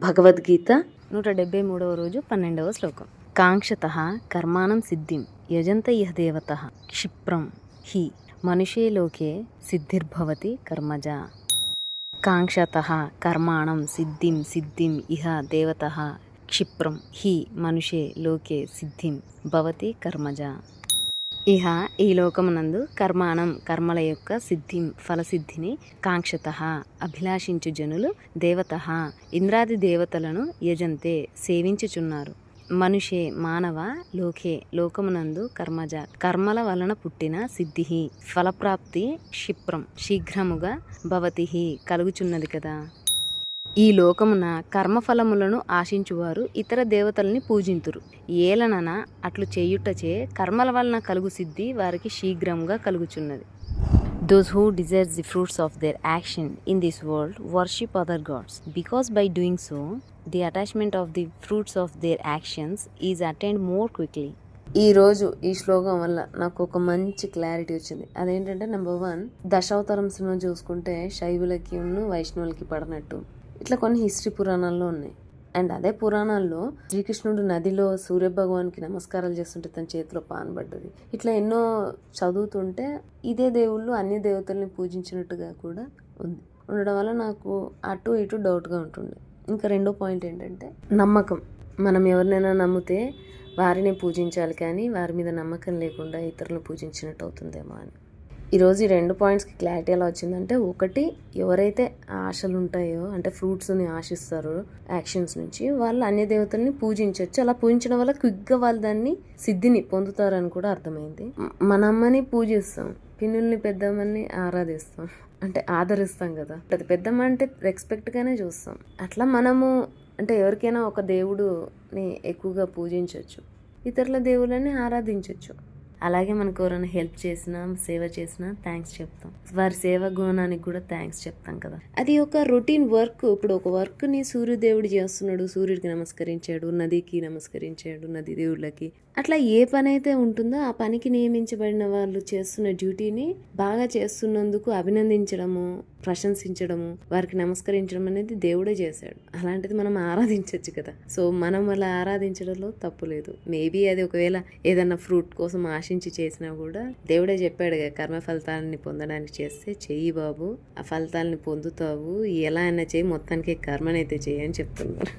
భగవద్గీత 173వ రోజు 12వ శ్లోకం. కాంక్షతః కర్మాణం సిద్ధిం యజంత ఇహ దేవతః క్షిప్రం హి మనుషే లోకే సిద్ధిర్భవతి కర్మజా. కాంక్షతః కర్మాణం సిద్ధిం ఇహ దేవతః క్షిప్రం హి మనుషే లోకే సిద్ధిం భవతి కర్మజా. ఇహ ఈ లోకమునందు కర్మాణం కర్మల యొక్క సిద్ధిం ఫలసిద్ధిని కాంక్షతః అభిలాషించు జనులు దేవతః ఇంద్రాది దేవతలను యజంతే సేవించుచున్నారు. మనుషే మానవ లోకే లోకమునందు కర్మజ కర్మల వలన పుట్టిన సిద్ధి ఫలప్రాప్తి క్షిప్రం శీఘ్రముగా భవతి కలుగుచున్నది కదా. ఈ లోకమున కర్మఫలములను ఆశించువారు ఇతర దేవతల్ని పూజింతురు. ఏలనన అట్లు చేయుటచే కర్మల వలన కలుగు సిద్ధి వారికి శీఘ్రంగా కలుగుచున్నది. Those who desire the fruits of their action in this world worship other gods, because by doing so the attachment of the fruits of their actions is attained more quickly. ఈరోజు ఈ శ్లోకం వల్ల నాకు ఒక మంచి క్లారిటీ వచ్చింది. అదేంటంటే number 1, Dasavatharam cinema చూసుకుంటే శైవులకి వైష్ణవులకి పడనట్టు ఇట్లా కొన్ని హిస్టరీ పురాణాల్లో ఉన్నాయి. అండ్ అదే పురాణాల్లో శ్రీకృష్ణుడు నదిలో సూర్యభగవాన్కి నమస్కారాలు చేస్తుంటే తన చేతిలో పాన్ పడ్డది. ఇట్లా ఎన్నో చదువుతుంటే ఇదే దేవుళ్ళు అన్ని దేవతల్ని పూజించినట్టుగా కూడా ఉంది. ఉండడం వల్ల నాకు అటు ఇటు డౌట్గా ఉంటుండే. ఇంకా రెండో పాయింట్ ఏంటంటే నమ్మకం. మనం ఎవరినైనా నమ్మితే వారిని పూజించాలి, కానీ వారి మీద నమ్మకం లేకుండా ఇతరులను పూజించినట్టు అవుతుందేమో అని. ఈరోజు ఈ 2 పాయింట్స్కి క్లారిటీ ఎలా వచ్చిందంటే, ఒకటి, ఎవరైతే ఆశలు ఉంటాయో అంటే ఫ్రూట్స్ని ఆశిస్తారో యాక్షన్స్ నుంచి, వాళ్ళు అన్య దేవతల్ని పూజించవచ్చు. అలా పూజించడం వల్ల క్విక్గా వాళ్ళు దాన్ని సిద్ధిని పొందుతారని కూడా అర్థమైంది. మన అమ్మని పూజిస్తాం, పిన్నుల్ని పెద్దమ్మని ఆరాధిస్తాం, అంటే ఆదరిస్తాం కదా. అది పెద్దమ్మ అంటే రెస్పెక్ట్గానే చూస్తాం. అట్లా మనము అంటే ఎవరికైనా ఒక దేవుడుని ఎక్కువగా పూజించవచ్చు, ఇతరుల దేవుళ్ళని ఆరాధించవచ్చు. అలాగే మనకు ఎవరైనా హెల్ప్ చేసినా సేవ చేసినా థ్యాంక్స్ చెప్తాం. వారి సేవ గుణానికి కూడా థ్యాంక్స్ చెప్తాం కదా. అది ఒక రొటీన్ వర్క్. ఇప్పుడు ఒక వర్క్ని సూర్యదేవుడు చేస్తున్నాడు, సూర్యుడికి నమస్కరించాడు, నదికి నమస్కరించాడు, నది దేవుళ్ళకి. అట్లా ఏ పని అయితే ఉంటుందో ఆ పనికి నియమించబడిన వాళ్ళు చేస్తున్న డ్యూటీని బాగా చేస్తున్నందుకు అభినందించడము, ప్రశంసించడము, వారికి నమస్కరించడం అనేది దేవుడే చేశాడు. అలాంటిది మనం ఆరాధించవచ్చు కదా. సో మనం అలా ఆరాధించడంలో తప్పు లేదు. మేబీ అది ఒకవేళ ఏదన్నా ఫ్రూట్ కోసం ఆశించి చేసినా కూడా దేవుడే చెప్పాడు కదా, కర్మ ఫలితాలని పొందడానికి చేస్తే చెయ్యి బాబు, ఆ ఫలితాలని పొందుతావు, ఎలా అయినా చెయ్యి, మొత్తానికి కర్మనైతే చెయ్యి అని చెప్తున్నారు.